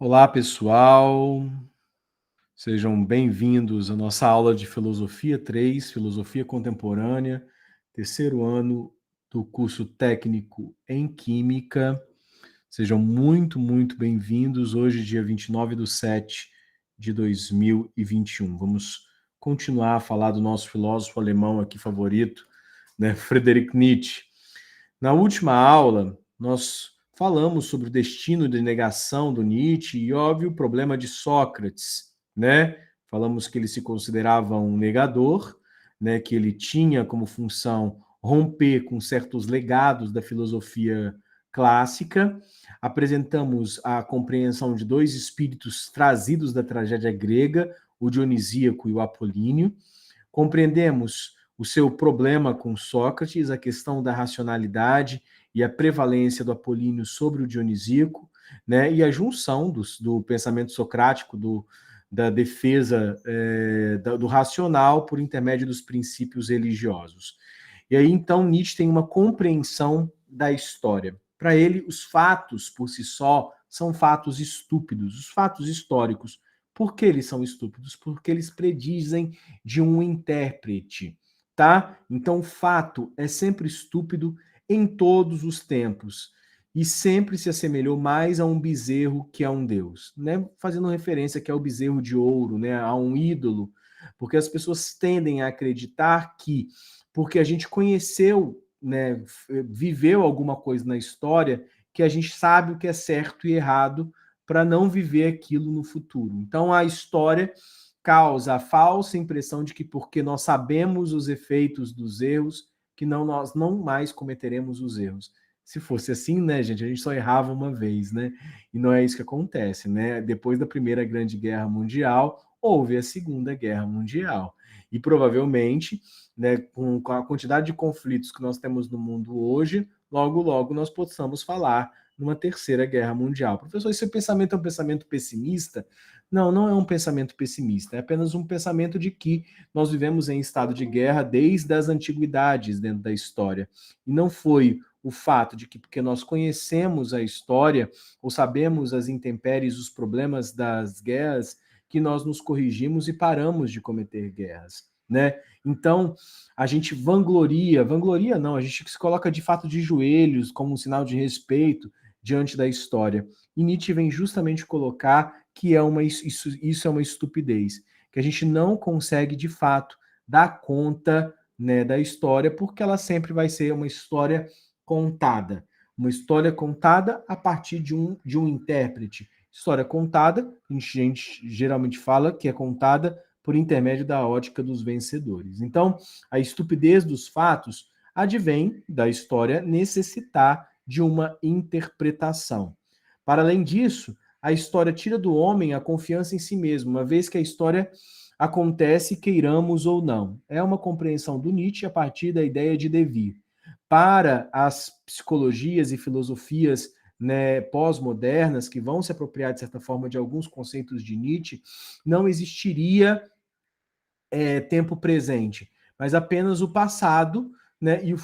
Olá, pessoal. Sejam bem-vindos à nossa aula de Filosofia 3, Filosofia Contemporânea, terceiro ano do curso técnico em Química. Sejam muito bem-vindos. Hoje, dia 29/7 de 2021. Vamos continuar a falar do nosso filósofo alemão aqui favorito, né, Friedrich Nietzsche. Na última aula, nós falamos sobre o destino de negação do Nietzsche e, óbvio, o problema de Sócrates, né? Falamos que ele se considerava um negador, né? Que ele tinha como função romper com certos legados da filosofia clássica. Apresentamos a compreensão de dois espíritos trazidos da tragédia grega, o Dionisíaco e o Apolíneo. Compreendemos o seu problema com Sócrates, a questão da racionalidade e a prevalência do Apolíneo sobre o Dionisíaco, né, e a junção do pensamento socrático, da defesa do racional por intermédio dos princípios religiosos. E aí, então, Nietzsche tem uma compreensão da história. Para ele, os fatos por si só são fatos estúpidos, os fatos históricos. Por que eles são estúpidos? Porque eles predizem de um intérprete, tá? Então, o fato é sempre estúpido em todos os tempos e sempre se assemelhou mais a um bezerro que a um deus, né? Fazendo referência que é o bezerro de ouro, né? A um ídolo, porque as pessoas tendem a acreditar que, porque a gente conheceu, né, viveu alguma coisa na história, que a gente sabe o que é certo e errado para não viver aquilo no futuro. Então, a história causa a falsa impressão de que porque nós sabemos os efeitos dos erros, que nós não mais cometeremos os erros. Se fosse assim, né, gente, a gente só errava uma vez, né? E não é isso que acontece, né? Depois da Primeira Grande Guerra Mundial, houve a Segunda Guerra Mundial. E provavelmente, né, com a quantidade de conflitos que nós temos no mundo hoje, logo nós possamos falar numa terceira guerra mundial. Professor, esse pensamento é um pensamento pessimista? Não, não é um pensamento pessimista, é apenas um pensamento de que nós vivemos em estado de guerra desde as antiguidades dentro da história. E não foi o fato de que, porque nós conhecemos a história, ou sabemos as intempéries, os problemas das guerras, que nós nos corrigimos e paramos de cometer guerras, né? Então, a gente vangloria não, a gente se coloca de fato de joelhos como um sinal de respeito diante da história. E Nietzsche vem justamente colocar que isso é uma estupidez, que a gente não consegue, de fato, dar conta, né, da história, porque ela sempre vai ser uma história contada. Uma história contada a partir de um intérprete. História contada, a gente geralmente fala que é contada por intermédio da ótica dos vencedores. Então, a estupidez dos fatos advém da história necessitar de uma interpretação. Para além disso, a história tira do homem a confiança em si mesmo, uma vez que a história acontece queiramos ou não. É uma compreensão do Nietzsche a partir da ideia de devir. Para as psicologias e filosofias, né, pós-modernas, que vão se apropriar, de certa forma, de alguns conceitos de Nietzsche, não existiria tempo presente, mas apenas o passado, né, e o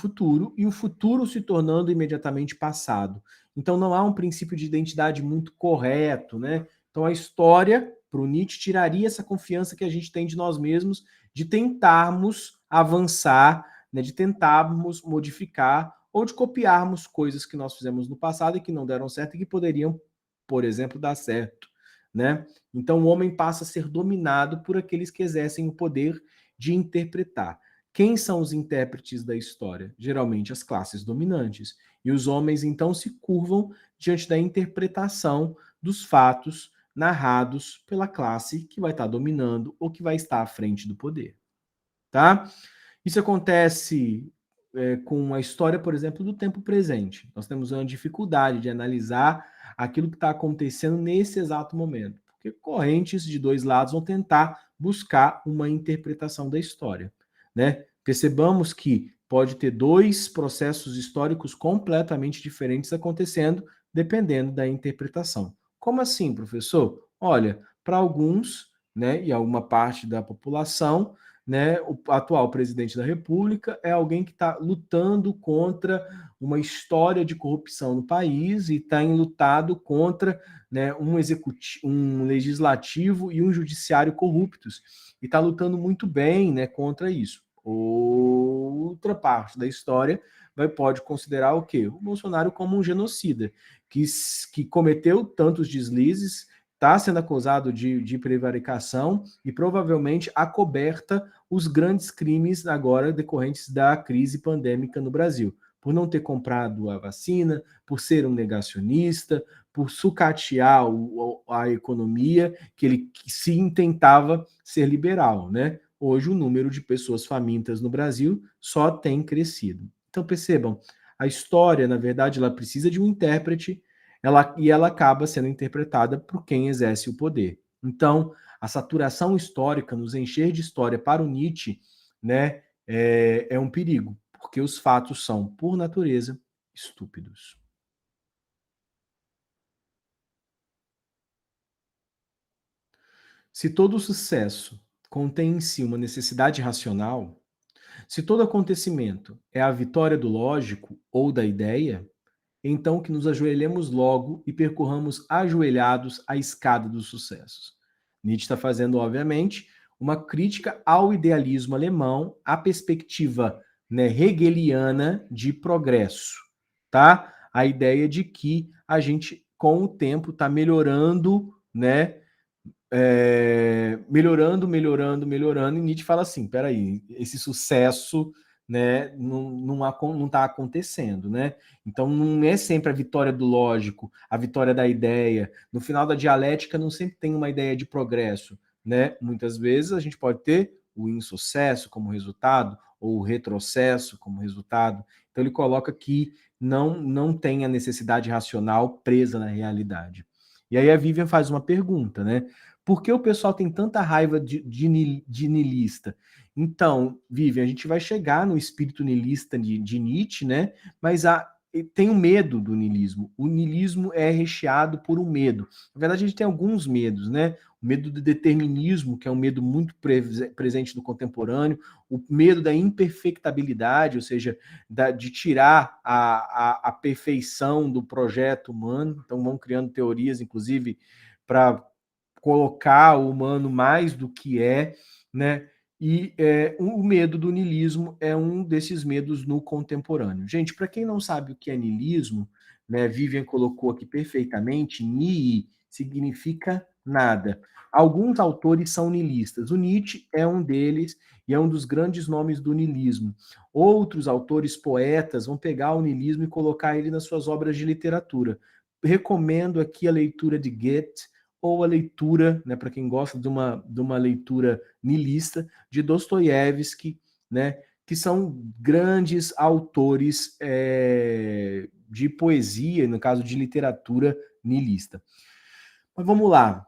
futuro se tornando imediatamente passado. Então não há um princípio de identidade muito correto, né? Então a história, para o Nietzsche, tiraria essa confiança que a gente tem de nós mesmos, de tentarmos avançar, né, de tentarmos modificar ou de copiarmos coisas que nós fizemos no passado e que não deram certo e que poderiam, por exemplo, dar certo, né? Então o homem passa a ser dominado por aqueles que exercem o poder de interpretar. Quem são os intérpretes da história? Geralmente as classes dominantes. E os homens então se curvam diante da interpretação dos fatos narrados pela classe que vai estar dominando ou que vai estar à frente do poder. Tá? Isso acontece com a história, por exemplo, do tempo presente. Nós temos uma dificuldade de analisar aquilo que está acontecendo nesse exato momento, porque correntes de dois lados vão tentar buscar uma interpretação da história, né? Percebamos que pode ter dois processos históricos completamente diferentes acontecendo, dependendo da interpretação. Como assim, professor? Olha, para alguns, né, e alguma parte da população, né, o atual presidente da República é alguém que está lutando contra uma história de corrupção no país e está lutado contra, né, um legislativo e um judiciário corruptos. E está lutando muito bem, né, contra isso. Outra parte da história pode considerar o quê? O Bolsonaro como um genocida, que cometeu tantos deslizes, está sendo acusado de prevaricação e provavelmente acoberta os grandes crimes agora decorrentes da crise pandêmica no Brasil. Por não ter comprado a vacina, por ser um negacionista, por sucatear a economia, que ele sim tentava ser liberal, né? Hoje o número de pessoas famintas no Brasil só tem crescido. Então percebam, a história, na verdade, ela precisa de um intérprete, e ela acaba sendo interpretada por quem exerce o poder. Então, a saturação histórica, nos encher de história para o Nietzsche, né, é um perigo, porque os fatos são, por natureza, estúpidos. Se todo sucesso contém em si uma necessidade racional, se todo acontecimento é a vitória do lógico ou da ideia, então que nos ajoelhemos logo e percorramos ajoelhados a escada dos sucessos. Nietzsche está fazendo, obviamente, uma crítica ao idealismo alemão, à perspectiva, né, hegeliana de progresso, tá? A ideia de que a gente, com o tempo, está melhorando, né? Melhorando, e Nietzsche fala assim, peraí, esse sucesso, né, não está acontecendo, né? Então não é sempre a vitória do lógico, a vitória da ideia. No final da dialética não sempre tem uma ideia de progresso, né? Muitas vezes a gente pode ter o insucesso como resultado, ou o retrocesso como resultado. Então ele coloca que não tem a necessidade racional presa na realidade. E aí a Vivian faz uma pergunta, né? Por que o pessoal tem tanta raiva de niilista? Então, Vivian, a gente vai chegar no espírito niilista de Nietzsche, né? Mas tem um medo do niilismo. O niilismo é recheado por um medo. Na verdade, a gente tem alguns medos, né? O medo do determinismo, que é um medo muito presente no contemporâneo, o medo da imperfectabilidade, ou seja, de tirar a perfeição do projeto humano. Então, vão criando teorias, inclusive, para colocar o humano mais do que é, né? E o medo do niilismo é um desses medos no contemporâneo. Gente, para quem não sabe o que é niilismo, né, Vivian colocou aqui perfeitamente, nihil significa nada. Alguns autores são niilistas. O Nietzsche é um deles e é um dos grandes nomes do niilismo. Outros autores poetas vão pegar o niilismo e colocar ele nas suas obras de literatura. Recomendo aqui a leitura de Goethe, ou a leitura, né, para quem gosta de uma leitura niilista, de Dostoiévski, né, que são grandes autores de poesia, no caso de literatura niilista. Mas vamos lá.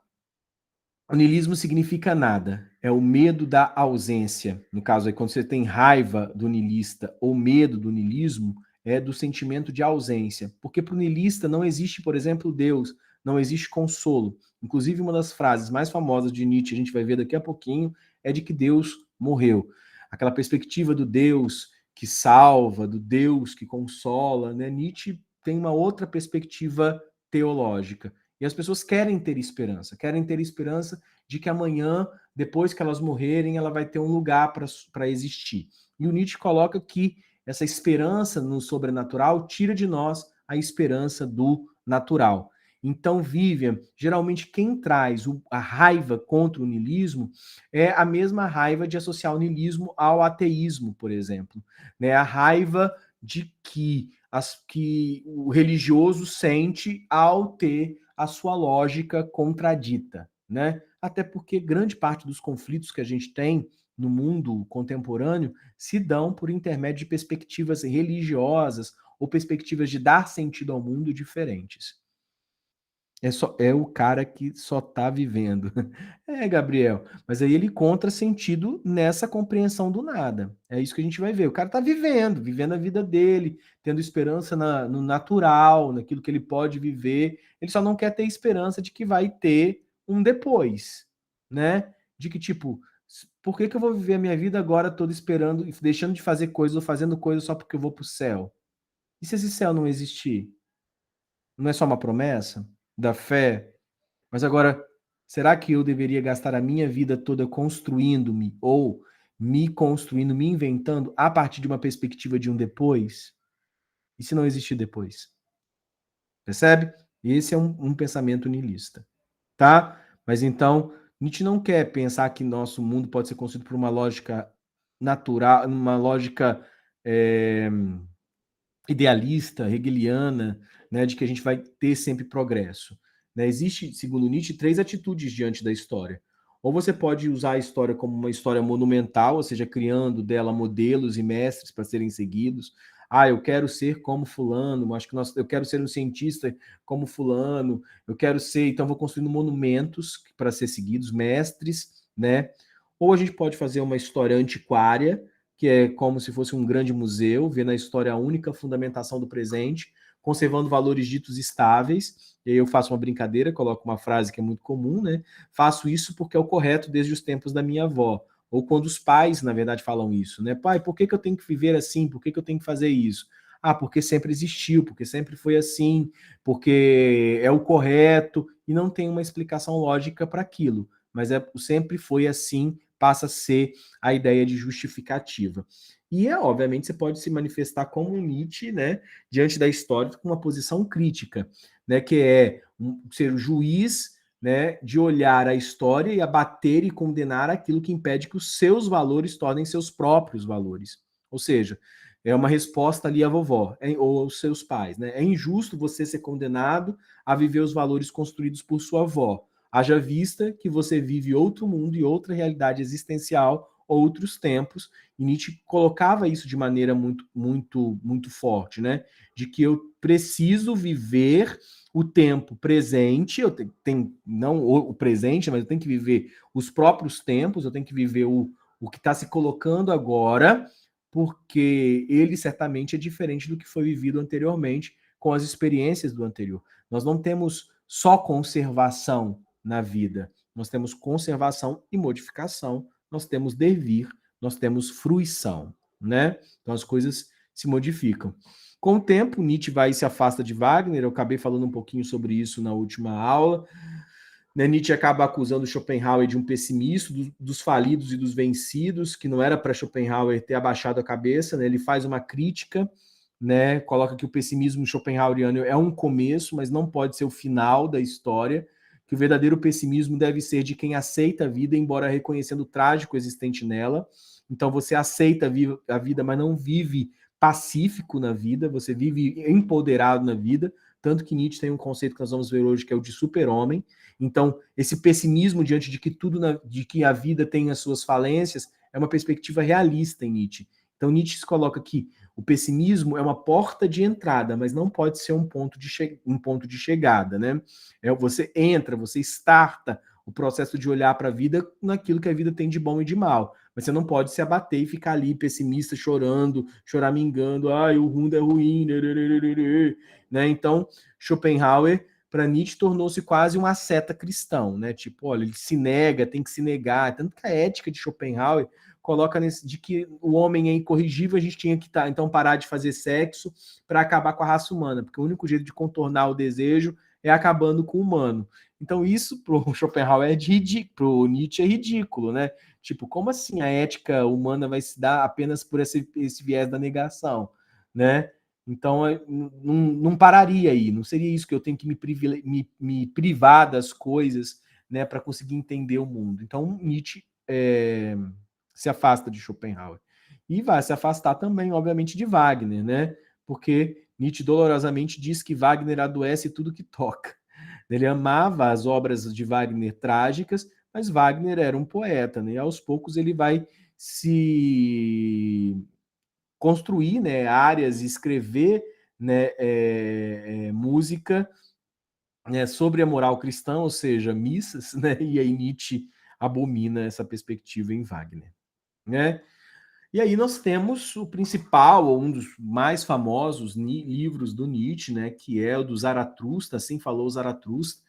O niilismo significa nada. É o medo da ausência. No caso, aí, quando você tem raiva do niilista ou medo do niilismo, é do sentimento de ausência. Porque para o niilista não existe, por exemplo, Deus, não existe consolo. Inclusive, uma das frases mais famosas de Nietzsche, a gente vai ver daqui a pouquinho, é de que Deus morreu. Aquela perspectiva do Deus que salva, do Deus que consola, né? Nietzsche tem uma outra perspectiva teológica. E as pessoas querem ter esperança de que amanhã, depois que elas morrerem, ela vai ter um lugar para existir. E o Nietzsche coloca que essa esperança no sobrenatural tira de nós a esperança do natural. Então, Vivian, geralmente quem traz a raiva contra o niilismo é a mesma raiva de associar o niilismo ao ateísmo, por exemplo. Né? A raiva de que o religioso sente ao ter a sua lógica contradita, né? Até porque grande parte dos conflitos que a gente tem no mundo contemporâneo se dão por intermédio de perspectivas religiosas ou perspectivas de dar sentido ao mundo diferentes. É o cara que só está vivendo. É, Gabriel. Mas aí ele encontra sentido nessa compreensão do nada. É isso que a gente vai ver. O cara está vivendo a vida dele, tendo esperança no natural, naquilo que ele pode viver. Ele só não quer ter esperança de que vai ter um depois, né? De que, tipo, por que eu vou viver a minha vida agora toda esperando, deixando de fazer coisas ou fazendo coisas só porque eu vou para o céu? E se esse céu não existir? Não é só uma promessa da fé? Mas agora, será que eu deveria gastar a minha vida toda construindo-me ou me construindo, me inventando a partir de uma perspectiva de um depois? E se não existir depois? Percebe? Esse é um pensamento niilista, tá? Mas então, Nietzsche não quer pensar que nosso mundo pode ser construído por uma lógica natural, uma lógica idealista, hegeliana, né, de que a gente vai ter sempre progresso. Né? Existe, segundo Nietzsche, 3 atitudes diante da história. Ou você pode usar a história como uma história monumental, ou seja, criando dela modelos e mestres para serem seguidos. Ah, eu quero ser como fulano, acho que eu quero ser um cientista como fulano, eu quero ser, então vou construindo monumentos para ser seguidos, mestres, né? Ou a gente pode fazer uma história antiquária, que é como se fosse um grande museu, vê na história a única fundamentação do presente, conservando valores ditos estáveis. E aí eu faço uma brincadeira, coloco uma frase que é muito comum, né? Faço isso porque é o correto desde os tempos da minha avó. Ou quando os pais, na verdade, falam isso, né? Pai, por que eu tenho que viver assim? Por que eu tenho que fazer isso? Ah, porque sempre existiu, porque sempre foi assim, porque é o correto, e não tem uma explicação lógica para aquilo. Mas sempre foi assim, passa a ser a ideia de justificativa. E, obviamente, você pode se manifestar como um Nietzsche, né, diante da história, com uma posição crítica, né, que é ser o juiz, né, de olhar a história e abater e condenar aquilo que impede que os seus valores tornem seus próprios valores. Ou seja, é uma resposta ali à vovó, ou aos seus pais. Né? É injusto você ser condenado a viver os valores construídos por sua avó. Haja vista que você vive outro mundo e outra realidade existencial, outros tempos, e Nietzsche colocava isso de maneira muito forte, né? De que eu preciso viver o tempo presente, eu tenho não o presente, mas eu tenho que viver os próprios tempos, eu tenho que viver o que está se colocando agora, porque ele certamente é diferente do que foi vivido anteriormente com as experiências do anterior. Nós não temos só conservação na vida. Nós temos conservação e modificação, nós temos devir, nós temos fruição, né? Então as coisas se modificam. Com o tempo, Nietzsche vai e se afasta de Wagner, eu acabei falando um pouquinho sobre isso na última aula. Né, Nietzsche acaba acusando Schopenhauer de um pessimismo, dos falidos e dos vencidos, que não era para Schopenhauer ter abaixado a cabeça, né? Ele faz uma crítica, né? Coloca que o pessimismo schopenhaueriano é um começo, mas não pode ser o final da história, que o verdadeiro pessimismo deve ser de quem aceita a vida, embora reconhecendo o trágico existente nela. Então você aceita a vida, mas não vive pacífico na vida, você vive empoderado na vida, tanto que Nietzsche tem um conceito que nós vamos ver hoje, que é o de super-homem. Então, esse pessimismo diante de que de que a vida tem as suas falências, é uma perspectiva realista em Nietzsche. Então, Nietzsche se coloca que o pessimismo é uma porta de entrada, mas não pode ser um ponto de chegada, né? Você entra, você starta o processo de olhar para a vida naquilo que a vida tem de bom e de mal. Mas você não pode se abater e ficar ali pessimista, chorando, choramingando, o mundo é ruim, né? Então, Schopenhauer, para Nietzsche, tornou-se quase um asceta cristão, né? Tipo, olha, ele se nega, tem que se negar. Tanto que a ética de Schopenhauer coloca de que o homem é incorrigível, a gente tinha que então parar de fazer sexo para acabar com a raça humana, porque o único jeito de contornar o desejo é acabando com o humano. Então isso para o Schopenhauer é ridículo, para o Nietzsche é ridículo, né? Tipo, como assim a ética humana vai se dar apenas por esse viés da negação, né? Então, não pararia aí, não seria isso que eu tenho que me privar das coisas, né, para conseguir entender o mundo. Então, Nietzsche se afasta de Schopenhauer. E vai se afastar também, obviamente, de Wagner, né? Porque Nietzsche dolorosamente diz que Wagner adoece tudo que toca. Ele amava as obras de Wagner trágicas, mas Wagner era um poeta, né? E aos poucos ele vai se construir, né, áreas e escrever, né, música, né, sobre a moral cristã, ou seja, missas, né, e aí Nietzsche abomina essa perspectiva em Wagner, né? E aí nós temos o principal, ou um dos mais famosos livros do Nietzsche, né, que é o do Zaratustra, assim falou Zaratustra,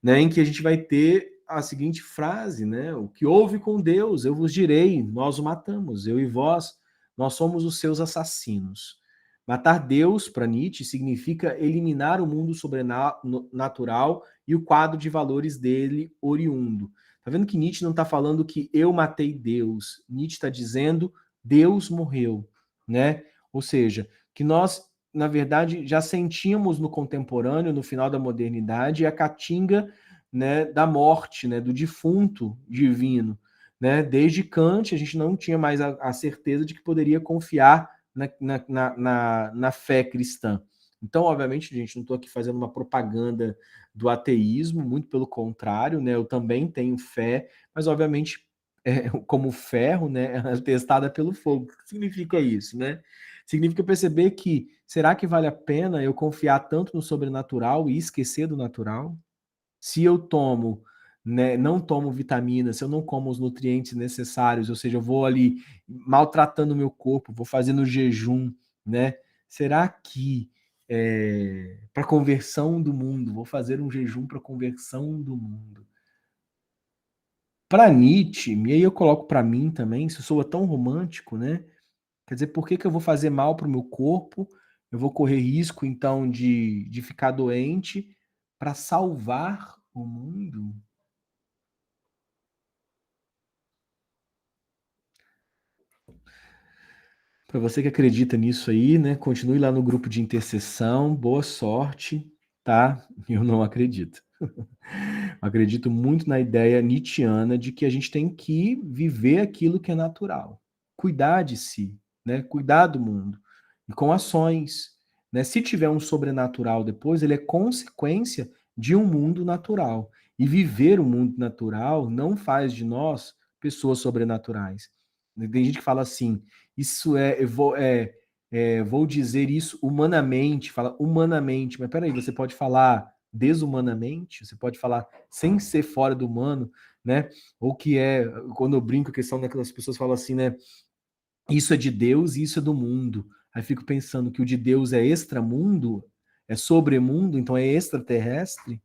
né, em que a gente vai ter a seguinte frase, né? O que houve com Deus, eu vos direi, nós o matamos, eu e vós, nós somos os seus assassinos. Matar Deus, para Nietzsche, significa eliminar o mundo sobrenatural e o quadro de valores dele oriundo. Tá vendo que Nietzsche não está falando que eu matei Deus. Nietzsche está dizendo Deus morreu, né? Ou seja, que nós, na verdade, já sentíamos no contemporâneo, no final da modernidade, a caatinga, né, da morte, né, do defunto divino. Né? Desde Kant, a gente não tinha mais a certeza de que poderia confiar na fé cristã. Então, obviamente, gente, não estou aqui fazendo uma propaganda do ateísmo, muito pelo contrário, né? Eu também tenho fé, mas obviamente, como ferro, né, é testada pelo fogo. O que significa isso, né? Significa perceber que será que vale a pena eu confiar tanto no sobrenatural e esquecer do natural? Se eu tomo, né, não tomo vitaminas, se eu não como os nutrientes necessários, ou seja, eu vou ali maltratando o meu corpo, vou fazendo jejum, né? Será que para conversão do mundo, vou fazer um jejum para conversão do mundo? Para Nietzsche, e aí eu coloco para mim também, se soa tão romântico, né? Quer dizer, por que eu vou fazer mal para o meu corpo? Eu vou correr risco, então, de ficar doente para salvar o mundo? Para você que acredita nisso aí, né? Continue lá no grupo de intercessão. Boa sorte, tá? Eu não acredito. Acredito muito na ideia nietzschiana de que a gente tem que viver aquilo que é natural, cuidar de si, né? Cuidar do mundo e com ações, né? Se tiver um sobrenatural depois, ele é consequência de um mundo natural. E viver o mundo natural não faz de nós pessoas sobrenaturais. Tem gente que fala assim, isso vou dizer isso humanamente, fala humanamente, mas peraí, você pode falar desumanamente, você pode falar sem ser fora do humano, né? Ou que quando eu brinco, a questão daquelas pessoas falam assim, né? Isso é de Deus e isso é do mundo. Aí fico pensando que o de Deus é extramundo, é sobremundo, então é extraterrestre,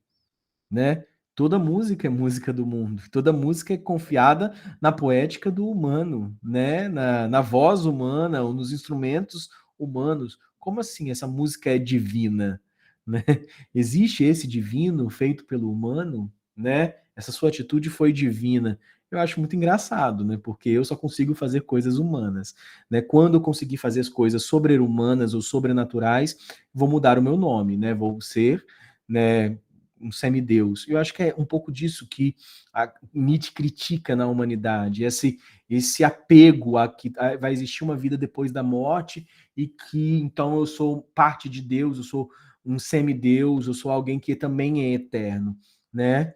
né? Toda música é música do mundo, toda música é confiada na poética do humano, né? Na voz humana ou nos instrumentos humanos. Como assim essa música é divina, né? Existe esse divino feito pelo humano, né? Essa sua atitude foi divina. Eu acho muito engraçado, né? Porque eu só consigo fazer coisas humanas, né? Quando eu conseguir fazer as coisas sobre-humanas ou sobrenaturais, vou mudar o meu nome, né? Vou ser, né, um semideus. Eu acho que é um pouco disso que a Nietzsche critica na humanidade, esse apego a que vai existir uma vida depois da morte e que então eu sou parte de Deus, eu sou um semideus, eu sou alguém que também é eterno, né?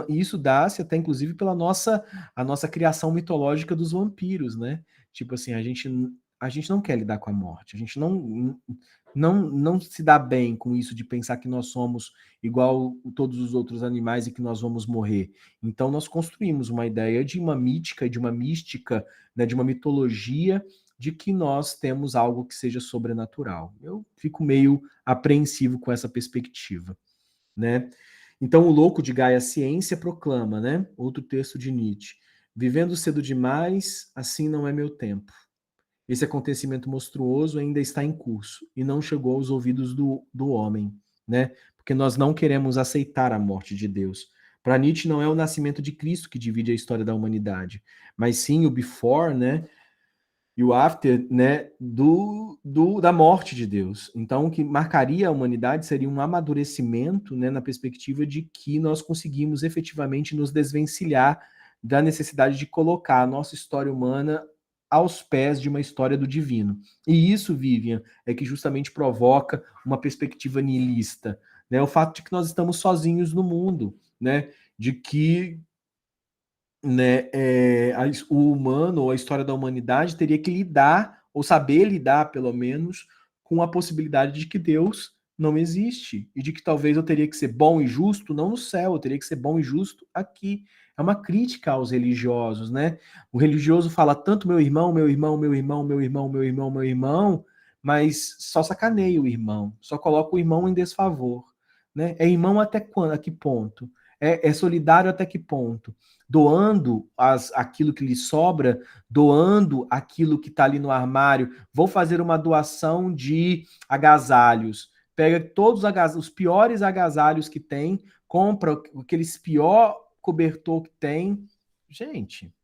Isso dá-se até inclusive pela a nossa criação mitológica dos vampiros, né? Tipo assim, a gente não quer lidar com a morte, a gente não se dá bem com isso de pensar que nós somos igual todos os outros animais e que nós vamos morrer. Então nós construímos uma ideia de uma mítica, de uma mística, né, de uma mitologia de que nós temos algo que seja sobrenatural. Eu fico meio apreensivo com essa perspectiva, né? Então o louco de Gaia Ciência proclama, né? Outro texto de Nietzsche: vivendo cedo demais, assim não é meu tempo. Esse acontecimento monstruoso ainda está em curso e não chegou aos ouvidos do homem, né? Porque nós não queremos aceitar a morte de Deus. Para Nietzsche não é o nascimento de Cristo que divide a história da humanidade, mas sim o before, né? E o after, né, da morte de Deus. Então, o que marcaria a humanidade seria um amadurecimento, né, na perspectiva de que nós conseguimos efetivamente nos desvencilhar da necessidade de colocar a nossa história humana aos pés de uma história do divino. E isso, Vivian, é que justamente provoca uma perspectiva nihilista, né? O fato de que nós estamos sozinhos no mundo, né? De que, né, o humano ou a história da humanidade teria que lidar, ou saber lidar, pelo menos, com a possibilidade de que Deus não existe e de que talvez eu teria que ser bom e justo, não no céu, eu teria que ser bom e justo aqui. É uma crítica aos religiosos, né? O religioso fala tanto meu irmão, meu irmão, meu irmão, meu irmão, meu irmão, meu irmão, mas só sacaneia o irmão, só coloca o irmão em desfavor, né? É irmão até quando? A que ponto? É solidário até que ponto? Doando aquilo que lhe sobra, doando aquilo que está ali no armário. Vou fazer uma doação de agasalhos. Pega todos os piores agasalhos que tem, compra aqueles pior cobertor que tem. Gente,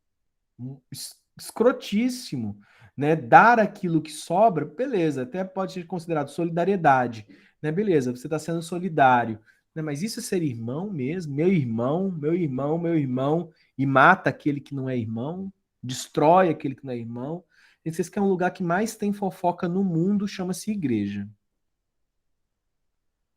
escrotíssimo, né? Dar aquilo que sobra, beleza, até pode ser considerado solidariedade, né? Beleza, você está sendo solidário, né? Mas isso é ser irmão mesmo? Meu irmão, meu irmão, meu irmão, e mata aquele que não é irmão, destrói aquele que não é irmão. E vocês querem um lugar que mais tem fofoca no mundo, chama-se igreja.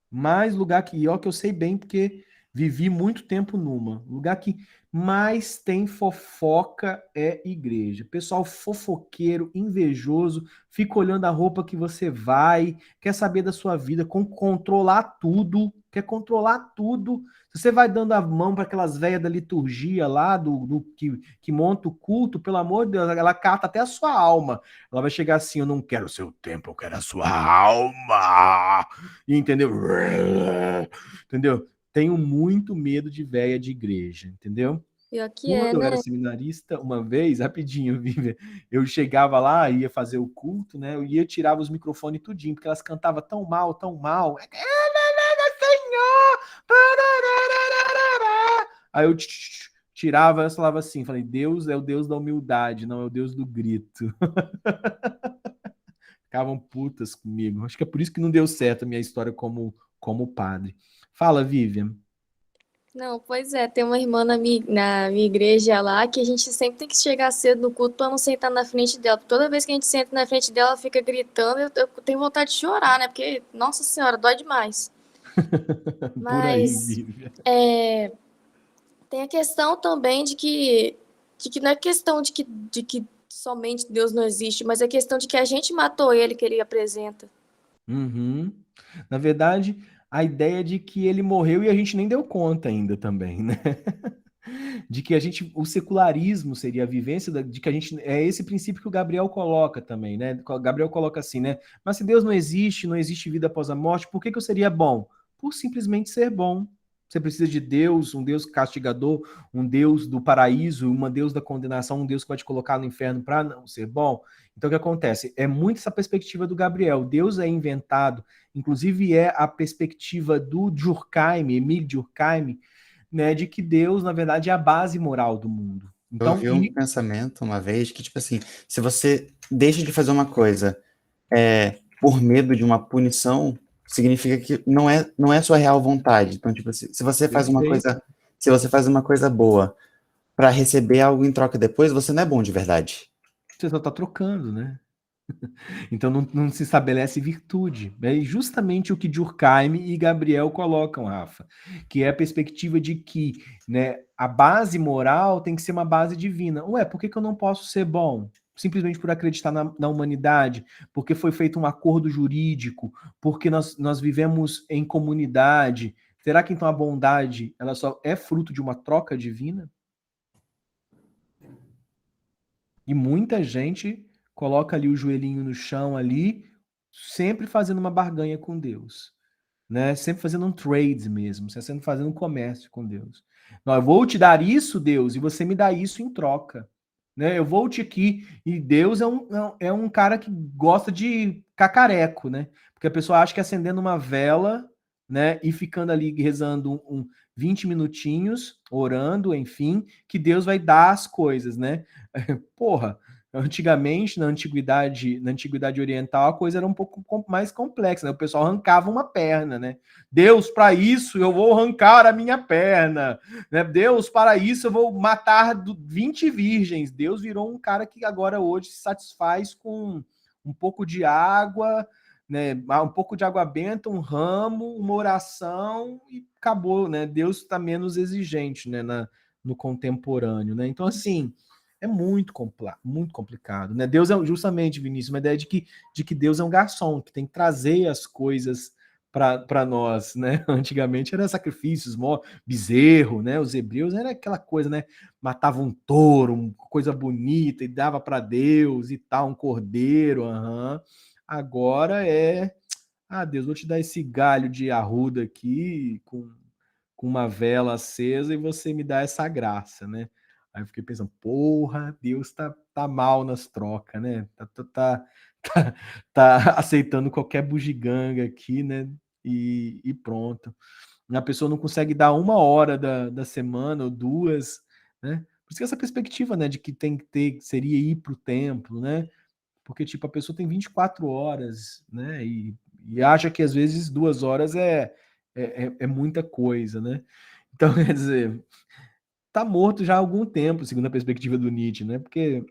Mais lugar que, ó, que eu sei bem, porque vivi muito tempo numa. Lugar que mais tem fofoca é igreja. Pessoal fofoqueiro, invejoso, fica olhando a roupa que você vai, quer saber da sua vida, controlar tudo, quer controlar tudo. Se você vai dando a mão para aquelas velhas da liturgia lá, que monta o culto, pelo amor de Deus, ela cata até a sua alma. Ela vai chegar assim: eu não quero o seu tempo, eu quero a sua alma. Entendeu? Entendeu? Tenho muito medo de véia de igreja, entendeu? Pior que Quando é, eu era né? seminarista, uma vez, rapidinho, Vivian, eu chegava lá, ia fazer o culto, né? Eu ia tirava os microfones tudinho, porque elas cantavam tão mal, tão mal. Senhor! Aí eu tirava, eu falava assim, falei, Deus é o Deus da humildade, não é o Deus do grito. Ficavam putas comigo. Acho que é por isso que não deu certo a minha história como padre. Fala, Vivian. Não, pois é, tem uma irmã na minha igreja lá que a gente sempre tem que chegar cedo no culto pra não sentar na frente dela. Toda vez que a gente senta na frente dela, ela fica gritando, eu tenho vontade de chorar, né? Porque, nossa senhora, dói demais. Por aí, Mas Vivian. é, tem a questão também de que não é questão de que somente Deus não existe, mas é questão de que a gente matou ele que ele apresenta. Uhum. Na verdade, a ideia de que ele morreu e a gente nem deu conta ainda também, né? De que a gente, o secularismo seria a vivência de que a gente, é esse princípio que o Gabriel coloca também, né? O Gabriel coloca assim, né? Mas se Deus não existe, não existe vida após a morte, por que que eu seria bom? Por simplesmente ser bom. Você precisa de Deus, um Deus castigador, um Deus do paraíso, um Deus da condenação, um Deus que vai te colocar no inferno para não ser bom. Então, o que acontece? É muito essa perspectiva do Gabriel. Deus é inventado, inclusive é a perspectiva do Durkheim, Emile Durkheim, né, de que Deus, na verdade, é a base moral do mundo. Eu Então, ouvi um pensamento uma vez que, tipo assim, se você deixa de fazer uma coisa por medo de uma punição, significa que não é sua real vontade. Então, tipo assim, perfeito. se você faz uma coisa boa para receber algo em troca depois, você não é bom de verdade. Você só está trocando, né? Então não se estabelece virtude. É justamente o que Durkheim e Gabriel colocam, Rafa, que é a perspectiva de que, né, a base moral tem que ser uma base divina. Ué, por que que eu não posso ser bom? Simplesmente por acreditar na humanidade, porque foi feito um acordo jurídico, porque nós vivemos em comunidade. Será que então a bondade ela só é fruto de uma troca divina? E muita gente coloca ali o joelhinho no chão ali, sempre fazendo uma barganha com Deus, né? Sempre fazendo um trade mesmo, sempre fazendo um comércio com Deus. Não, eu vou te dar isso, Deus, e você me dá isso em troca. Né? Eu vou te aqui, e Deus é um cara que gosta de cacareco, né? Porque a pessoa acha que acendendo uma vela, né, e ficando ali rezando 20 minutinhos, orando, enfim, que Deus vai dar as coisas, né? Porra, antigamente, na antiguidade oriental, a coisa era um pouco mais complexa, né? O pessoal arrancava uma perna, né? Deus, para isso eu vou arrancar a minha perna, né? Deus, para isso eu vou matar 20 virgens. Deus virou um cara que agora hoje se satisfaz com um pouco de água, né? Um pouco de água benta, um ramo, uma oração e acabou, né? Deus está menos exigente, né? No contemporâneo, né? Então, assim, é muito complicado, né? Deus é justamente, Vinícius, uma ideia de que Deus é um garçom, que tem que trazer as coisas para nós, né? Antigamente era sacrifícios, bezerro, né? Os hebreus era aquela coisa, né? Matava um touro, uma coisa bonita e dava para Deus e tal, um cordeiro, aham. Agora Deus, vou te dar esse galho de arruda aqui com com uma vela acesa e você me dá essa graça, né? Aí eu fiquei pensando, porra, Deus tá mal nas trocas, né? Tá aceitando qualquer bugiganga aqui, né? E pronto. A pessoa não consegue dar 1 hora da semana ou 2, né? Por isso que essa perspectiva, né, de que tem que ter, seria ir para o templo, né? Porque, tipo, a pessoa tem 24 horas, né? E acha que às vezes 2 horas é muita coisa, né? Então, quer dizer, tá morto já há algum tempo, segundo a perspectiva do Nietzsche, né? Porque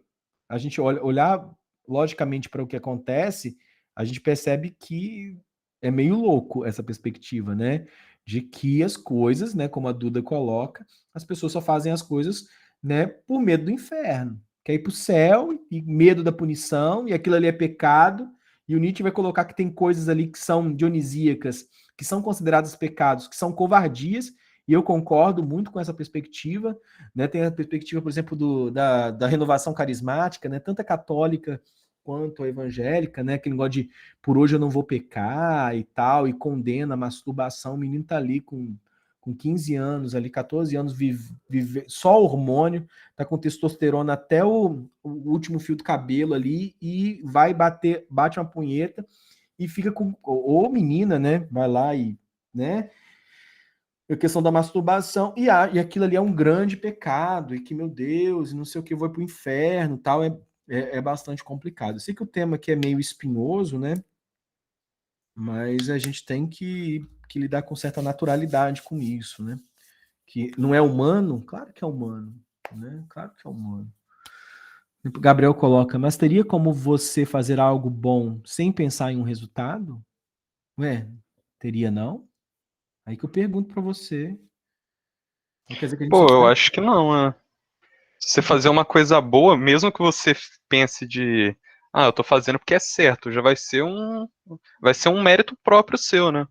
a gente olhar logicamente para o que acontece, a gente percebe que é meio louco essa perspectiva, né? De que as coisas, né, como a Duda coloca, as pessoas só fazem as coisas, né, por medo do inferno. Quer ir para o céu e medo da punição, e aquilo ali é pecado, e o Nietzsche vai colocar que tem coisas ali que são dionisíacas, que são consideradas pecados, que são covardias, e eu concordo muito com essa perspectiva, né? Tem a perspectiva, por exemplo, da renovação carismática, né? Tanto a católica quanto a evangélica, né? Aquele negócio de por hoje eu não vou pecar e tal, e condena a masturbação. O menino tá ali com 15 anos, ali, 14 anos, vive só hormônio, tá com testosterona até o último fio do cabelo ali, e bate uma punheta e fica com. Ou menina, né? Vai lá e, né? A questão da masturbação, e aquilo ali é um grande pecado, e que, meu Deus, e não sei o que, vai para o inferno, tal, é bastante complicado. Eu sei que o tema aqui é meio espinhoso, né? Mas a gente tem que lidar com certa naturalidade com isso, né? Que não é humano? Claro que é humano, né? Claro que é humano. O Gabriel coloca, mas teria como você fazer algo bom sem pensar em um resultado? Ué, teria não? Aí que eu pergunto para você. Não quer dizer que a gente só Pô, eu faz. acho que não, né? Se você fazer uma coisa boa, mesmo que você pense de, eu tô fazendo porque é certo, já vai ser um mérito próprio seu, né?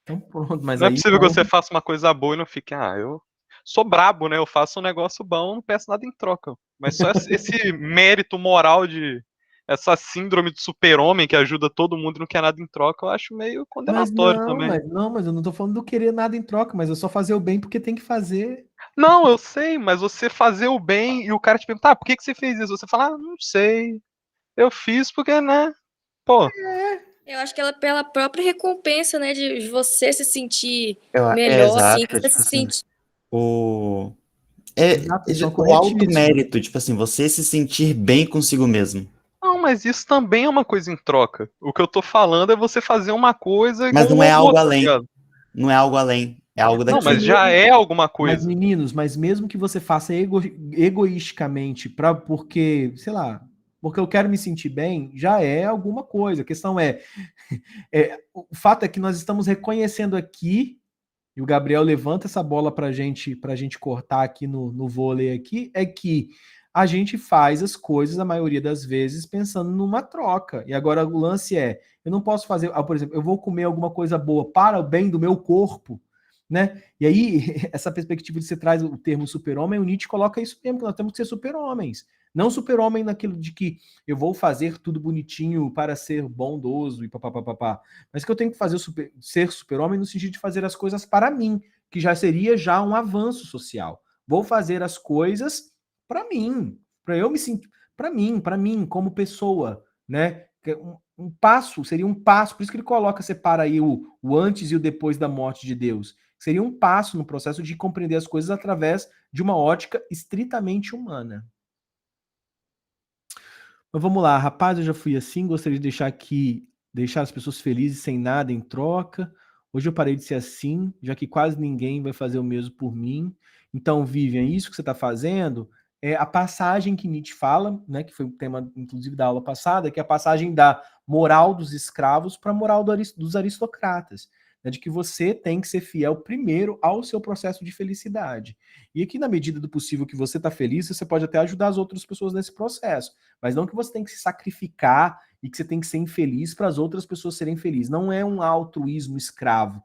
Então pronto, mas Não é aí possível que então. você faça uma coisa boa e não fique, eu sou brabo, né? Eu faço um negócio bom, não peço nada em troca. Mas só esse mérito moral de essa síndrome de super-homem que ajuda todo mundo e não quer nada em troca, eu acho meio condenatório também. Mas eu não tô falando do querer nada em troca, mas eu só fazer o bem porque tem que fazer. Não, eu sei, mas você fazer o bem e o cara te perguntar, por que você fez isso? Você fala, não sei. Eu fiz porque, né? Pô, Eu acho que ela pela própria recompensa, né, de você se sentir É melhor, assim, que exato, você tipo se assim, sentir. o, Exato, isso é um o coletivismo. automérito, tipo assim, você se sentir bem consigo mesmo. não, mas isso também é uma coisa em troca. O que eu tô falando é você fazer uma coisa Mas igual um não é algo robô, tá além. ligado? Não é algo além. É algo Não, Mas mas daqui. já mesmo, é alguma mas coisa. meninos, mas mesmo que você faça egoisticamente porque, sei lá, porque eu quero me sentir bem, já é alguma coisa. A questão o fato é que nós estamos reconhecendo aqui, e o Gabriel levanta essa bola para gente cortar aqui no vôlei aqui, é que a gente faz as coisas, a maioria das vezes, pensando numa troca. E agora o lance eu não posso fazer, por exemplo, eu vou comer alguma coisa boa para o bem do meu corpo, né? E aí, essa perspectiva de você traz o termo super-homem, o Nietzsche coloca isso mesmo, que nós temos que ser super-homens. Não super-homem naquilo de que eu vou fazer tudo bonitinho para ser bondoso e papapá. Mas que eu tenho que fazer ser super-homem no sentido de fazer as coisas para mim, que já seria já um avanço social. Vou fazer as coisas para mim, para eu me sentir, para mim como pessoa, né? Um passo, seria um passo, por isso que ele coloca, separa aí o antes e o depois da morte de Deus. Seria um passo no processo de compreender as coisas através de uma ótica estritamente humana. Mas vamos lá, rapaz, eu já fui assim, gostaria de deixar as pessoas felizes sem nada em troca. Hoje eu parei de ser assim, já que quase ninguém vai fazer o mesmo por mim. Então, Vivian, isso que você está fazendo é a passagem que Nietzsche fala, né, que foi o tema, inclusive, da aula passada, que é a passagem da moral dos escravos para a moral dos aristocratas, né, de que você tem que ser fiel primeiro ao seu processo de felicidade. E aqui, na medida do possível que você está feliz, você pode até ajudar as outras pessoas nesse processo. Mas não que você tem que se sacrificar e que você tem que ser infeliz para as outras pessoas serem felizes. Não é um altruísmo escravo.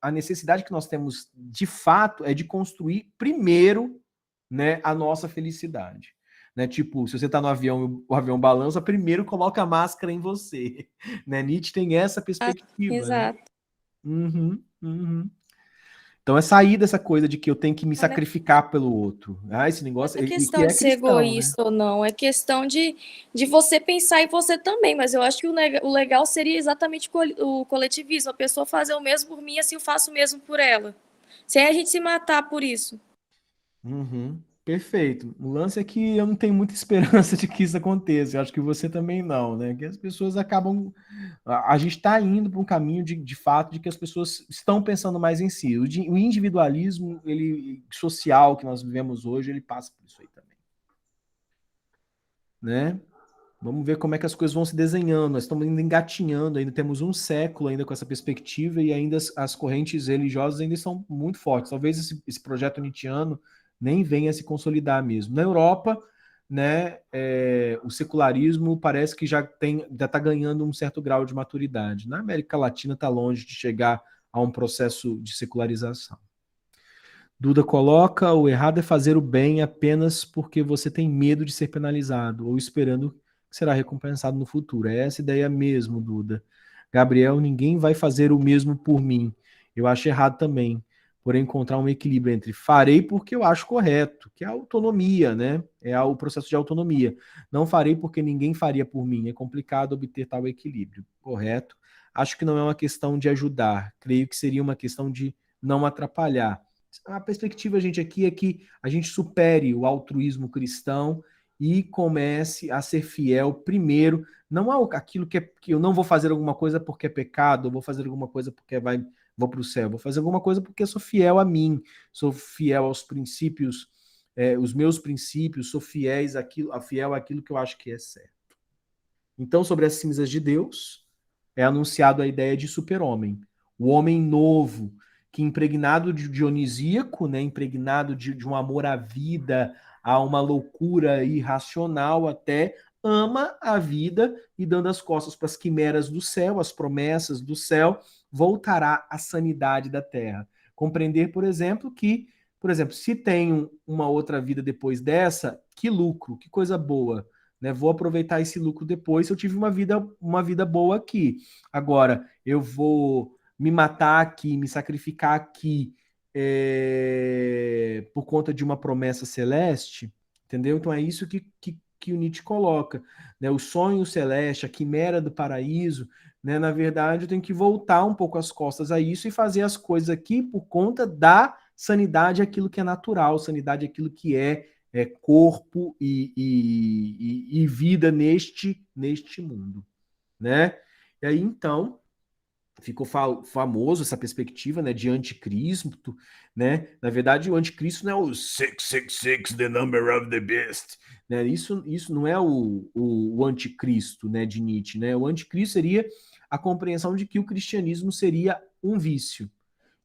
A necessidade que nós temos, de fato, é de construir primeiro, né, a nossa felicidade. Né? Tipo, se você está no avião, o avião balança, primeiro coloca a máscara em você. Né? Nietzsche tem essa perspectiva. Né? Exato. Uhum, uhum. Então é sair dessa coisa de que eu tenho que me Não é sacrificar pelo outro. Esse negócio, não é e que questão é de ser cristão, né? egoísta ou não, é questão de você pensar em você também, mas eu acho que o legal seria exatamente o coletivismo, a pessoa fazer o mesmo por mim, assim eu faço o mesmo por ela. Sem a gente se matar por isso. Uhum, perfeito. O lance é que eu não tenho muita esperança de que isso aconteça. Eu acho que você também não, né? Que as pessoas acabam. A gente está indo para um caminho de fato de que as pessoas estão pensando mais em si. O individualismo ele, social que nós vivemos hoje, ele passa por isso aí também, né? Vamos ver como é que as coisas vão se desenhando. Nós estamos ainda engatinhando, ainda temos um século ainda com essa perspectiva e ainda as correntes religiosas ainda estão muito fortes. Talvez esse projeto nietzschiano nem venha a se consolidar mesmo. Na Europa, né, o secularismo parece que já está ganhando um certo grau de maturidade. Na América Latina está longe de chegar a um processo de secularização. Duda coloca: o errado é fazer o bem apenas porque você tem medo de ser penalizado ou esperando que será recompensado no futuro. É essa ideia mesmo, Duda. Gabriel: ninguém vai fazer o mesmo por mim. Eu acho errado também. Porém, encontrar um equilíbrio entre farei porque eu acho correto, que é a autonomia, né? É o processo de autonomia. Não farei porque ninguém faria por mim. É complicado obter tal equilíbrio. Correto. Acho que não é uma questão de ajudar. Creio que seria uma questão de não atrapalhar. A perspectiva, gente, aqui é que a gente supere o altruísmo cristão e comece a ser fiel primeiro, não aquilo que eu não vou fazer alguma coisa porque é pecado, ou vou fazer alguma coisa porque vou para o céu, vou fazer alguma coisa porque sou fiel a mim, sou fiel aos princípios, os meus princípios, sou fiel àquilo que eu acho que é certo. Então, sobre as cinzas de Deus, é anunciado a ideia de super-homem, o homem novo, que impregnado de dionisíaco, né, impregnado de um amor à vida, a uma loucura irracional até, ama a vida e dando as costas para as quimeras do céu, as promessas do céu, voltará à sanidade da terra. Compreender, por exemplo, que, se tenho uma outra vida depois dessa, que lucro, que coisa boa, né? Vou aproveitar esse lucro depois se eu tive uma vida boa aqui. Agora, eu vou me matar aqui, me sacrificar aqui por conta de uma promessa celeste, entendeu? Então é isso que o Nietzsche coloca, né? O sonho celeste, a quimera do paraíso, né? Na verdade, eu tenho que voltar um pouco as costas a isso e fazer as coisas aqui por conta da sanidade, aquilo que é natural, sanidade, aquilo que é corpo e vida neste mundo, né? E aí, então, ficou famoso essa perspectiva, né, de anticristo, né? Na verdade, o anticristo não é o 666, the number of the beast, né? Isso não é o anticristo, né, de Nietzsche, né? O anticristo seria a compreensão de que o cristianismo seria um vício.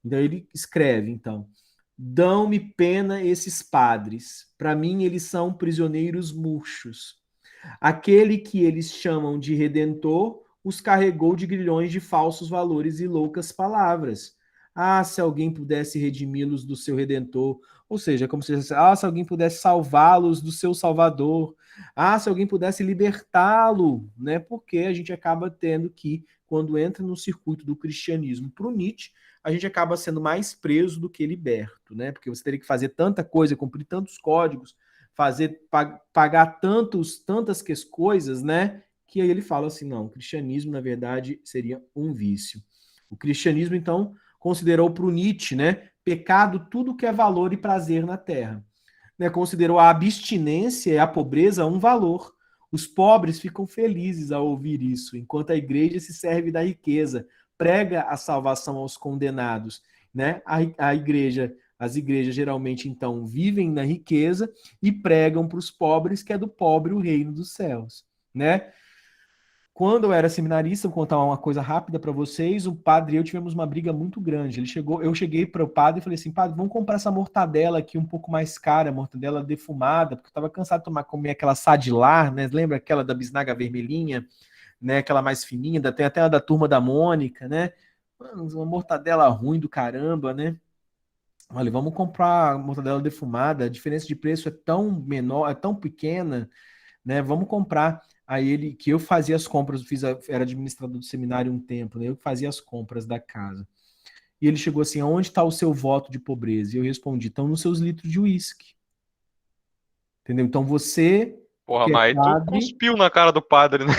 Então ele escreve, então: dão-me pena esses padres, para mim eles são prisioneiros murchos. Aquele que eles chamam de redentor os carregou de grilhões de falsos valores e loucas palavras. Ah, se alguém pudesse redimi-los do seu redentor. Ou seja, como se dissesse: ah, se alguém pudesse salvá-los do seu salvador. Ah, se alguém pudesse libertá-lo, né? Porque a gente acaba tendo que, quando entra no circuito do cristianismo para o Nietzsche, a gente acaba sendo mais preso do que liberto, né? Porque você teria que fazer tanta coisa, cumprir tantos códigos, pagar tantas coisas, né? Que aí ele fala assim: não, o cristianismo, na verdade, seria um vício. O cristianismo, então, considerou para o Nietzsche, né, pecado tudo que é valor e prazer na terra. Né, considerou a abstinência e a pobreza um valor. Os pobres ficam felizes ao ouvir isso, enquanto a igreja se serve da riqueza, prega a salvação aos condenados. Né? As igrejas geralmente, então, vivem na riqueza e pregam para os pobres que é do pobre o reino dos céus. Né? Quando eu era seminarista, vou contar uma coisa rápida para vocês, o padre e eu tivemos uma briga muito grande. Eu cheguei para o padre e falei assim: padre, vamos comprar essa mortadela aqui um pouco mais cara, mortadela defumada, porque eu estava cansado de comer aquela Sadilar, né? Lembra aquela da bisnaga vermelhinha, né? Aquela mais fininha, tem até a da Turma da Mônica, né? Mano, uma mortadela ruim do caramba, né? Olha, vamos comprar mortadela defumada, a diferença de preço é tão menor, é tão pequena, né? Vamos comprar. Aí que eu fazia as compras, era administrador do seminário um tempo, né? Eu fazia as compras da casa. E ele chegou assim, aonde está o seu voto de pobreza? E eu respondi, estão nos seus litros de uísque. Entendeu? Então você, Porra, que é mas aí tu padre, cuspiu na cara do padre, né?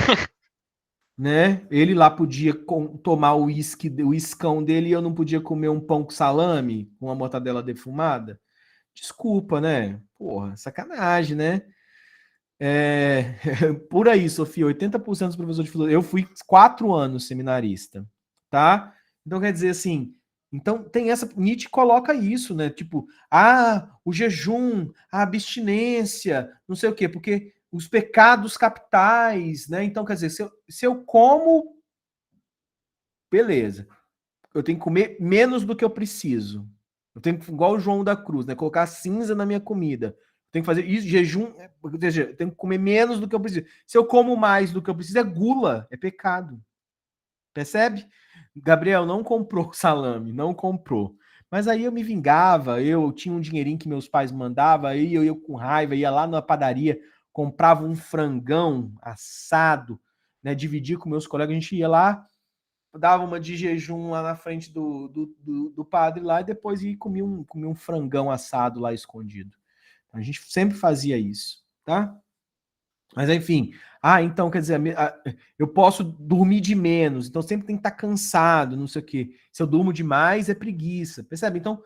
né? Ele lá podia tomar o uiscão dele e eu não podia comer um pão com salame, com uma mortadela defumada? Desculpa, né? Porra, sacanagem, né? É, por aí, Sofia, 80% dos professores de filosofia. Eu fui 4 anos seminarista, tá? Então quer dizer assim, então tem essa. Nietzsche coloca isso, né? Tipo, o jejum, a abstinência, não sei o quê, porque os pecados capitais, né? Então quer dizer, se eu como, beleza, eu tenho que comer menos do que eu preciso. Eu tenho que, igual o João da Cruz, né? Colocar cinza na minha comida. Eu tenho que fazer isso, jejum, ou seja, eu tenho que comer menos do que eu preciso. Se eu como mais do que eu preciso, é gula, é pecado. Percebe? Gabriel não comprou salame, não comprou. Mas aí eu me vingava, eu tinha um dinheirinho que meus pais mandavam, aí eu com raiva, ia lá na padaria, comprava um frangão assado, né? Dividia com meus colegas, a gente ia lá, dava uma de jejum lá na frente do padre lá e depois ia comia um frangão assado lá escondido. Então, a gente sempre fazia isso, tá? Mas enfim, então quer dizer, eu posso dormir de menos, então sempre tem que estar cansado, não sei o quê. Se eu durmo demais, é preguiça, percebe? Então,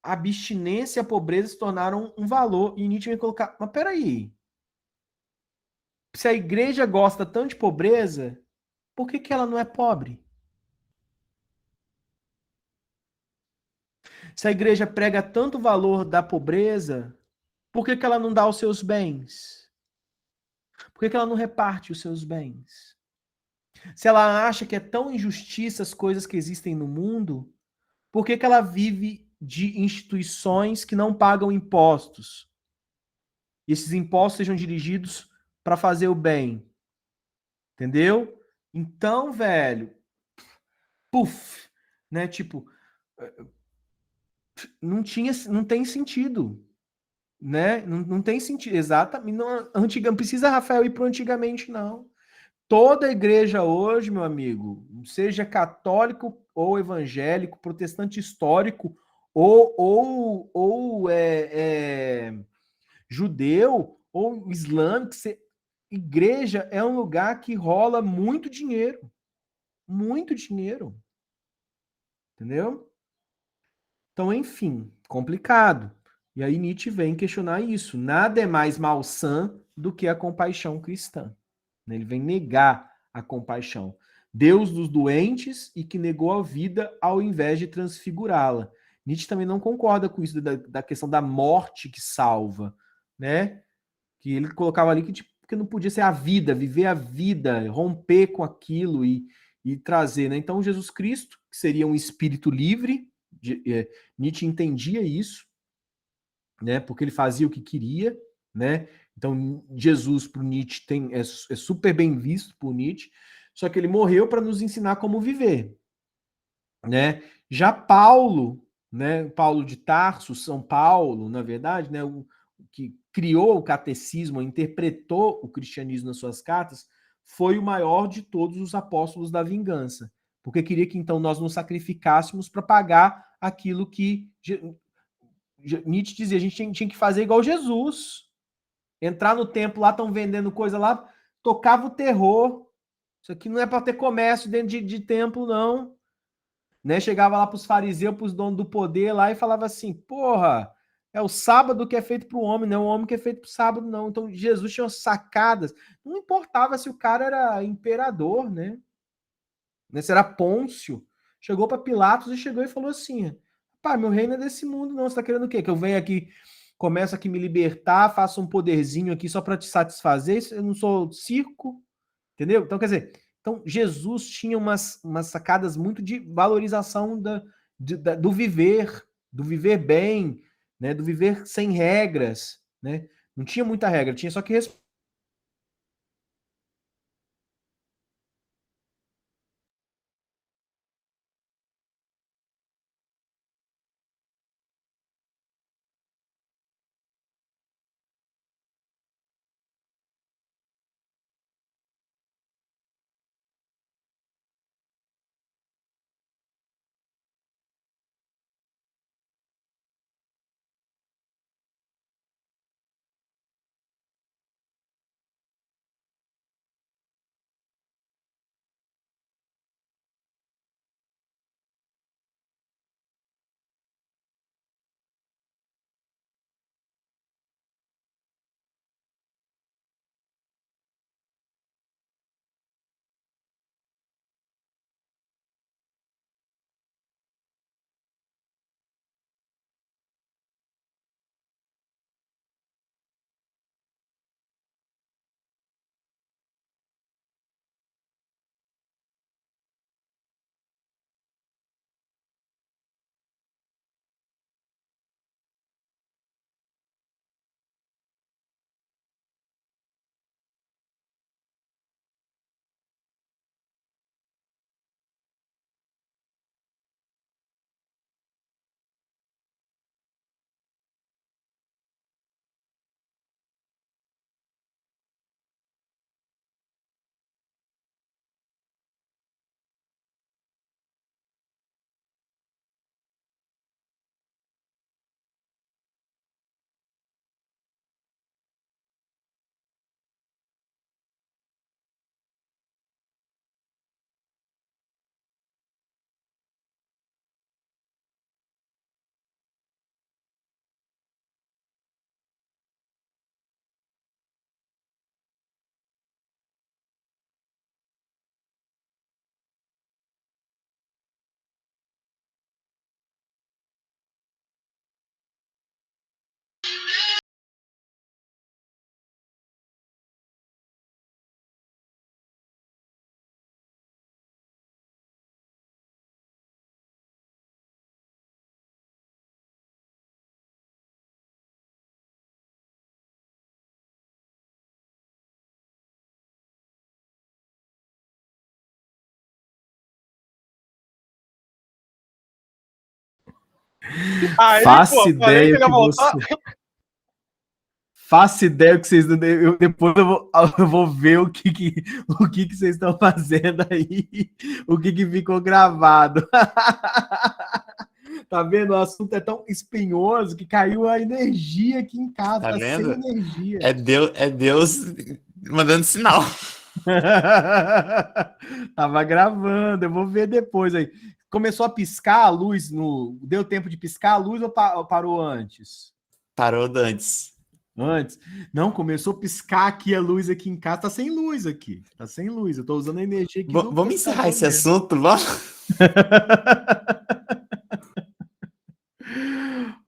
a abstinência e a pobreza se tornaram um valor e Nietzsche vai colocar, mas peraí, se a igreja gosta tanto de pobreza, por que que ela não é pobre? Se a igreja prega tanto valor da pobreza, por que que ela não dá os seus bens? Por que que ela não reparte os seus bens? Se ela acha que é tão injustiça as coisas que existem no mundo, por que que ela vive de instituições que não pagam impostos? E esses impostos sejam dirigidos para fazer o bem. Entendeu? Então, velho, puf, né? Tipo, não tem sentido. Né? Não tem sentido. Exatamente. Não precisa Rafael ir para antigamente, não. Toda igreja hoje, meu amigo, seja católico ou evangélico, protestante histórico ou judeu ou islâmico, igreja é um lugar que rola muito dinheiro, entendeu? Então, enfim, complicado. E aí Nietzsche vem questionar isso. Nada é mais malsã do que a compaixão cristã. Ele vem negar a compaixão. Deus dos doentes e que negou a vida ao invés de transfigurá-la. Nietzsche também não concorda com isso da questão da morte que salva, né? Que ele colocava ali que, tipo, que não podia ser a vida, viver a vida, romper com aquilo e trazer, né? Então Jesus Cristo, que seria um espírito livre, Nietzsche entendia isso, né? Porque ele fazia o que queria, né? Então Jesus para o Nietzsche é super bem visto por Nietzsche, só que ele morreu para nos ensinar como viver, né? Já Paulo, né? Paulo de Tarso, São Paulo, na verdade, né? O que criou o catecismo, interpretou o cristianismo nas suas cartas, foi o maior de todos os apóstolos da vingança, porque queria que então nós nos sacrificássemos para pagar aquilo que Nietzsche dizia, a gente tinha que fazer igual Jesus. Entrar no templo lá, estão vendendo coisa lá, tocava o terror. Isso aqui não é para ter comércio dentro de templo, não. Né? Chegava lá para os fariseus, para os donos do poder lá e falava assim: porra, é o sábado que é feito para o homem, não é o homem que é feito para o sábado, não. Então Jesus tinha sacadas. Não importava se o cara era imperador, né? Se era Pôncio. Chegou para Pilatos e chegou e falou assim: pá, meu reino é desse mundo, não. Você tá querendo o quê? Que eu venha aqui, começo aqui me libertar, faça um poderzinho aqui só para te satisfazer? Eu não sou circo, entendeu? Então, quer dizer, então Jesus tinha umas sacadas muito de valorização do viver bem, né? Do viver sem regras, né? Não tinha muita regra, tinha só que Aí, Faço pô, falei que ideia ele ia que voltar. você. Faço ideia que vocês. Depois eu vou ver o que vocês estão fazendo aí. O que ficou gravado. Tá vendo? O assunto é tão espinhoso que caiu a energia aqui em casa. Tá Tá sem vendo? energia. É Deus mandando sinal. Tava gravando, eu vou ver depois aí. Começou a piscar a luz no. Deu tempo de piscar a luz ou parou antes? Parou antes. Antes. Não, começou a piscar aqui a luz aqui em casa. Tá sem luz aqui. Tá sem luz. Eu tô usando a energia aqui do Vamos encerrar computador esse mesmo. assunto, vamos?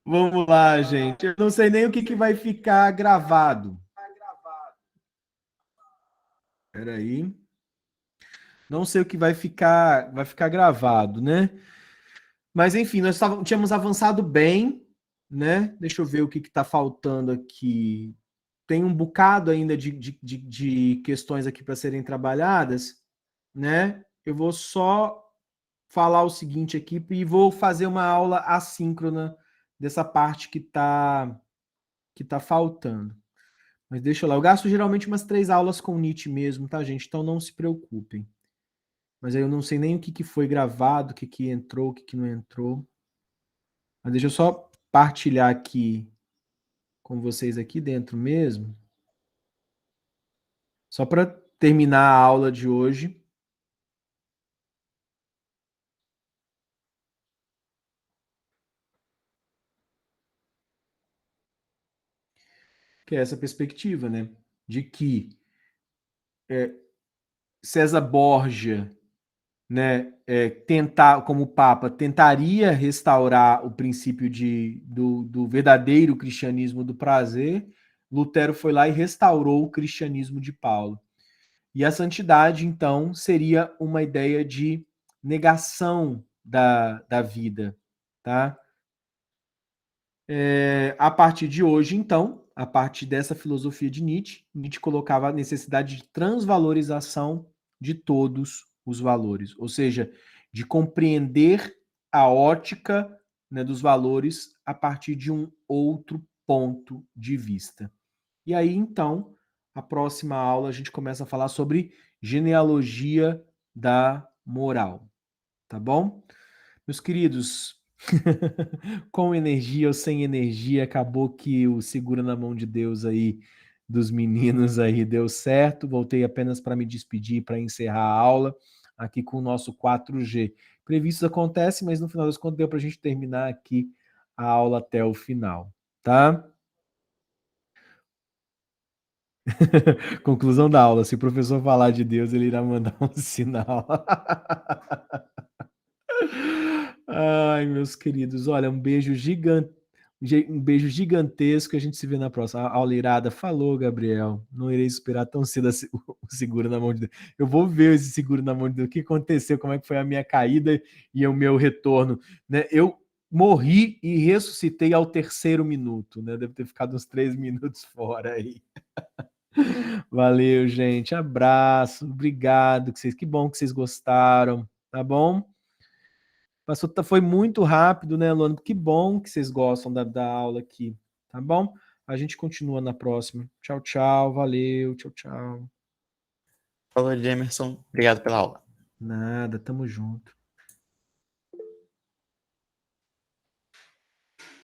Vamos lá, gente. Eu não sei nem o que vai ficar gravado. Espera aí. Não sei o que vai ficar gravado, né? Mas enfim, nós tínhamos avançado bem, né? Deixa eu ver o que está faltando aqui. Tem um bocado ainda de questões aqui para serem trabalhadas, né? Eu vou só falar o seguinte aqui e vou fazer uma aula assíncrona dessa parte que tá faltando. Mas deixa eu lá. Eu gasto geralmente umas 3 aulas com o Nietzsche mesmo, tá, gente? Então não se preocupem. Mas aí eu não sei nem o que foi gravado, o que entrou, o que não entrou. Mas deixa eu só partilhar aqui com vocês aqui dentro mesmo. Só para terminar a aula de hoje. Que é essa perspectiva, né? De que César Borgia, né, tentar, como Papa, tentaria restaurar o princípio do verdadeiro cristianismo do prazer. Lutero foi lá e restaurou o cristianismo de Paulo. E a santidade, então, seria uma ideia de negação da vida, tá? A partir de hoje, então, a partir dessa filosofia de Nietzsche, Nietzsche colocava a necessidade de transvalorização de todos os valores, ou seja, de compreender a ótica, né, dos valores a partir de um outro ponto de vista. E aí, então, a próxima aula a gente começa a falar sobre genealogia da moral, tá bom? Meus queridos, com energia ou sem energia, acabou que o segura na mão de Deus aí dos meninos aí deu certo. Voltei apenas para me despedir, para encerrar a aula aqui com o nosso 4G. Previstos acontece, mas no final das contas deu para a gente terminar aqui a aula até o final, tá? Conclusão da aula: se o professor falar de Deus, ele irá mandar um sinal. Ai, meus queridos, olha, um beijo gigantesco. A gente se vê na próxima. A aula irada. Falou, Gabriel. Não irei esperar tão cedo o seguro na mão de Deus. Eu vou ver esse seguro na mão de Deus. O que aconteceu? Como é que foi a minha caída e o meu retorno? Né? Eu morri e ressuscitei ao 3º minuto, né? Deve ter ficado uns 3 minutos fora aí. Valeu, gente. Abraço. Obrigado. Que bom que vocês gostaram. Tá bom? Passou, foi muito rápido, né, Luana? Que bom que vocês gostam da aula aqui. Tá bom? A gente continua na próxima. Tchau, tchau. Valeu. Tchau, tchau. Falou, Emerson. Obrigado pela aula. Nada. Tamo junto.